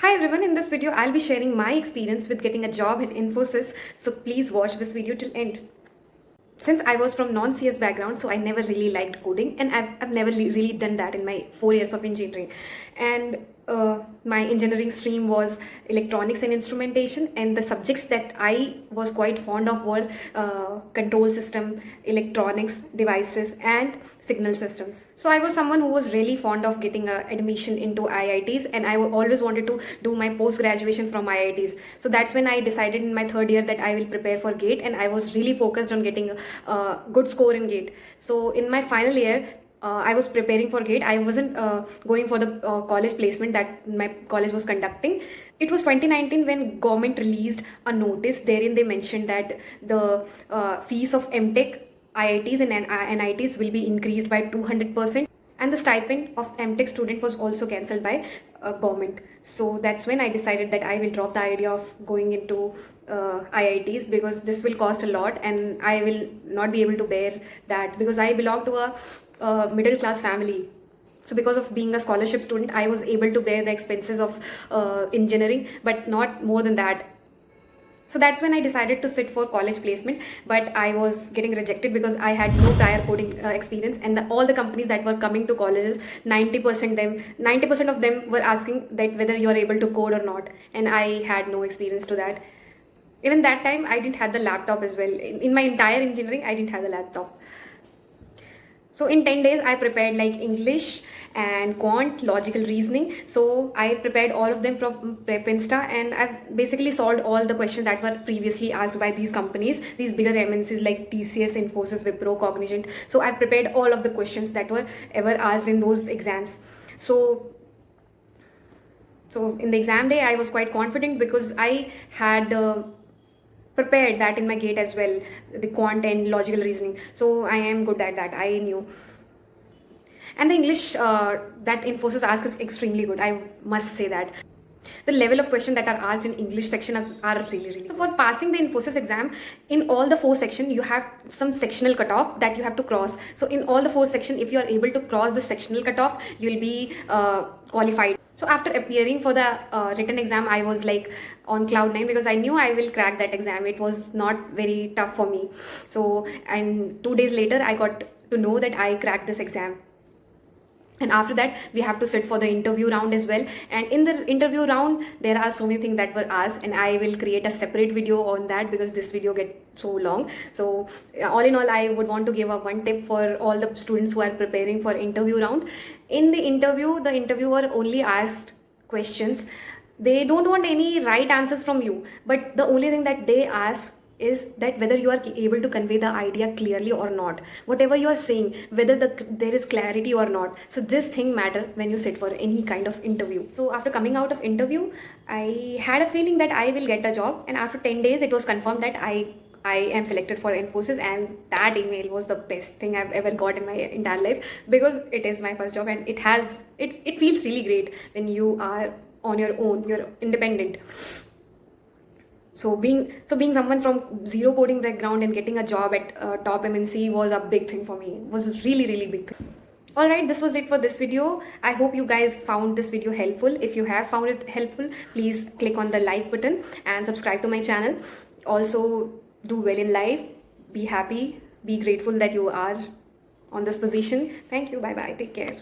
Hi everyone, in this video I'll be sharing my experience with getting a job at Infosys, so please watch this video till end. Since I was from non-CS background, so I never really liked coding, and I've never really done that in my 4 years of engineering. And my engineering stream was electronics and instrumentation, and the subjects that I was quite fond of were control system, electronics, devices, and signal systems. So I was someone who was really fond of getting admission into IITs, and I always wanted to do my post-graduation from IITs. So that's when I decided in my third year that I will prepare for GATE, and I was really focused on getting a good score in GATE. So in my final year, I was preparing for GATE. I wasn't going for the college placement that my college was conducting. It was 2019 when government released a notice. Therein they mentioned that the fees of MTech, IITs and NITs will be increased by 200%. And the stipend of MTech student was also cancelled by government. So that's when I decided that I will drop the idea of going into IITs, because this will cost a lot and I will not be able to bear that, because I belong to a middle class family. So because of being a scholarship student, I was able to bear the expenses of engineering, but not more than that. So that's when I decided to sit for college placement, but I was getting rejected because I had no prior coding experience, and all the companies that were coming to colleges, 90% of them were asking that whether you are able to code or not, and I had no experience to that. Even that time, I didn't have the laptop as well. In my entire engineering, I didn't have the laptop. So in 10 days, I prepared like English and quant, logical reasoning. So I prepared all of them from Prep Insta, and I've basically solved all the questions that were previously asked by these companies, these bigger MNCs like TCS, Infosys, Wipro, Cognizant. So I've prepared all of the questions that were ever asked in those exams. So in the exam day, I was quite confident because I had prepared that in my GATE as well, the quant and logical reasoning. So I am good at that, I knew. And the English that Infosys asks is extremely good, I must say that. The level of questions that are asked in English section are really. So for passing the Infosys exam, in all the 4 sections, you have some sectional cutoff that you have to cross. So in all the 4 sections, if you are able to cross the sectional cutoff, you'll be qualified. So after appearing for the written exam, I was like on cloud 9, because I knew I will crack that exam. It was not very tough for me. So, and 2 days later, I got to know that I cracked this exam. And after that, we have to sit for the interview round as well. And in the interview round, there are so many things that were asked, and I will create a separate video on that because this video gets so long. So all in all, I would want to give one tip for all the students who are preparing for interview round. In the interview, the interviewer only asked questions. They don't want any right answers from you, but the only thing that they ask is that whether you are able to convey the idea clearly or not, whatever you are saying, whether there is clarity or not. So this thing matter when you sit for any kind of interview. So after coming out of interview, I had a feeling that I will get a job, and after 10 days it was confirmed that I am selected for Infosys, and that email was the best thing I've ever got in my entire life, because it is my first job, and it feels really great when you are on your own, you're independent. So being someone from zero coding background and getting a job at top MNC was a big thing for me. It was a really big thing. Alright, this was it for this video. I hope you guys found this video helpful. If you have found it helpful, please click on the like button and subscribe to my channel. Also, do well in life. Be happy. Be grateful that you are on this position. Thank you. Bye bye. Take care.